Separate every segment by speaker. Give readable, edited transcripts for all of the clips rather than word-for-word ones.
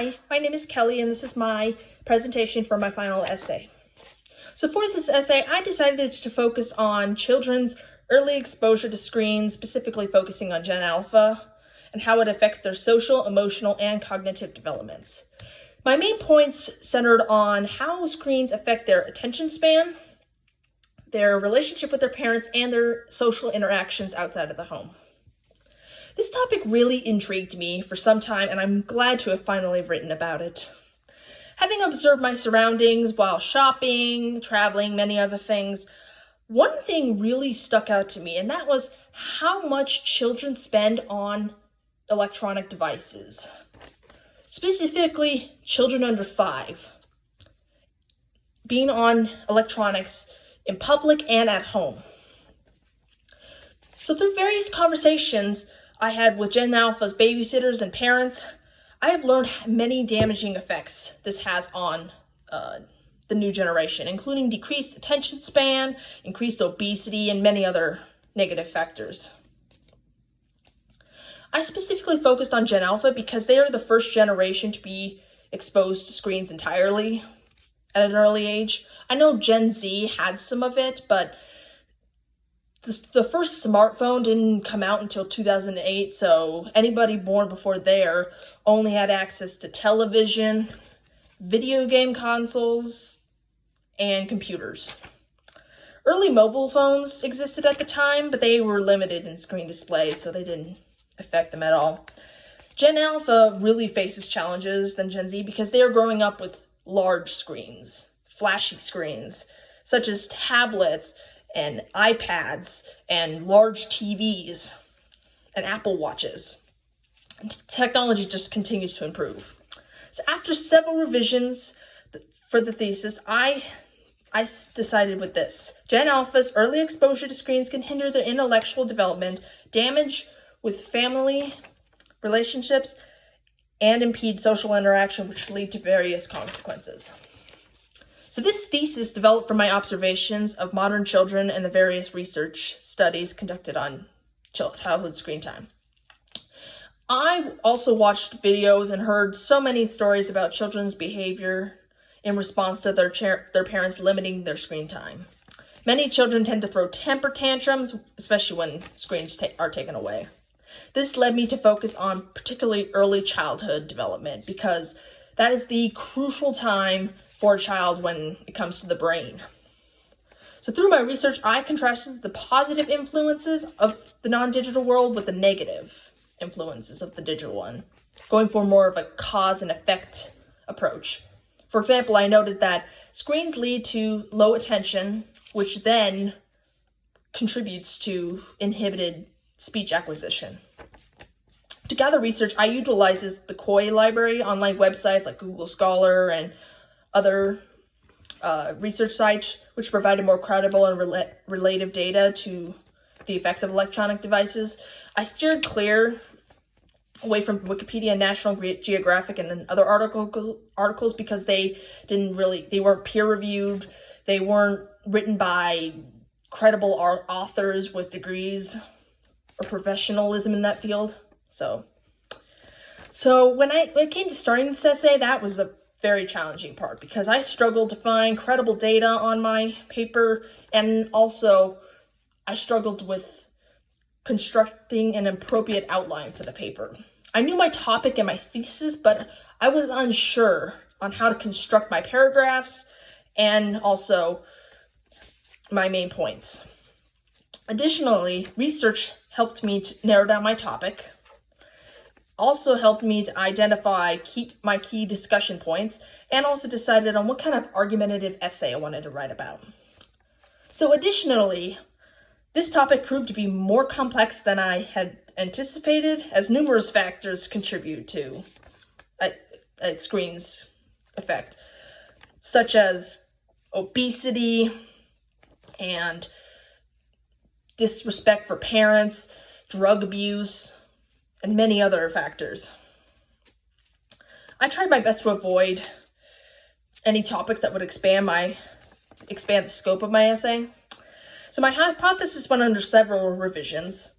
Speaker 1: Hi, my name is Kelly, and this is my presentation for my final essay. So for this essay, I decided to focus on children's early exposure to screens, specifically focusing on Gen Alpha, and how it affects their social, emotional, and cognitive developments. My main points centered on how screens affect their attention span, their relationship with their parents, and their social interactions outside of the home. This topic really intrigued me for some time, and I'm glad to have finally written about it. Having observed my surroundings while shopping, traveling, many other things, one thing really stuck out to me, and that was how much children spend on electronic devices. Specifically, children under 5, being on electronics in public and at home. So through various conversations I had with Gen Alpha's babysitters and parents, I have learned many damaging effects this has on the new generation, including decreased attention span, increased obesity, and many other negative factors. I specifically focused on Gen Alpha because they are the first generation to be exposed to screens entirely at an early age. I know Gen Z had some of it, but the first smartphone didn't come out until 2008, so anybody born before there only had access to television, video game consoles, and computers. Early mobile phones existed at the time, but they were limited in screen displays, so they didn't affect them at all. Gen Alpha really faces challenges than Gen Z because they are growing up with large screens, flashy screens, such as tablets and iPads and large TVs and Apple Watches. And technology just continues to improve. So after several revisions for the thesis, I decided with this. Gen Alpha's early exposure to screens can hinder their intellectual development, damage with family relationships, and impede social interaction, which lead to various consequences. So this thesis developed from my observations of modern children and the various research studies conducted on childhood screen time. I also watched videos and heard so many stories about children's behavior in response to their parents limiting their screen time. Many children tend to throw temper tantrums, especially when screens are taken away. This led me to focus on particularly early childhood development because that is the crucial time for a child when it comes to the brain. So through my research, I contrasted the positive influences of the non-digital world with the negative influences of the digital one, going for more of a cause and effect approach. For example, I noted that screens lead to low attention, which then contributes to inhibited speech acquisition. To gather research, I utilizes the COI library, online websites like Google Scholar and other research sites, which provided more credible and relative data to the effects of electronic devices. I steered clear away from Wikipedia, National Geographic, and other articles because they weren't peer-reviewed, they weren't written by credible authors with degrees or professionalism in that field. So when it came to starting this essay, that was a very challenging part because I struggled to find credible data on my paper, and also I struggled with constructing an appropriate outline for the paper. I knew my topic and my thesis, but I was unsure on how to construct my paragraphs and also my main points. Additionally, research helped me to narrow down my topic, also helped me to identify my key discussion points, and also decided on what kind of argumentative essay I wanted to write about. So additionally, this topic proved to be more complex than I had anticipated, as numerous factors contribute to a screen's effect, such as obesity and disrespect for parents, drug abuse, and many other factors. I tried my best to avoid any topics that would expand the scope of my essay. So my hypothesis went under several revisions.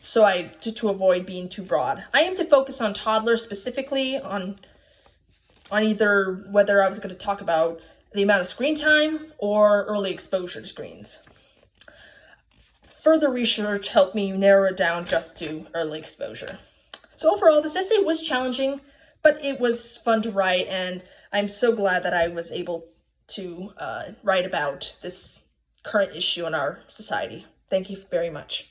Speaker 1: to avoid being too broad. I aim to focus on toddlers specifically, on either whether I was going to talk about the amount of screen time or early exposure to screens. Further research helped me narrow it down just to early exposure. So overall, this essay was challenging, but it was fun to write, and I'm so glad that I was able to write about this current issue in our society. Thank you very much.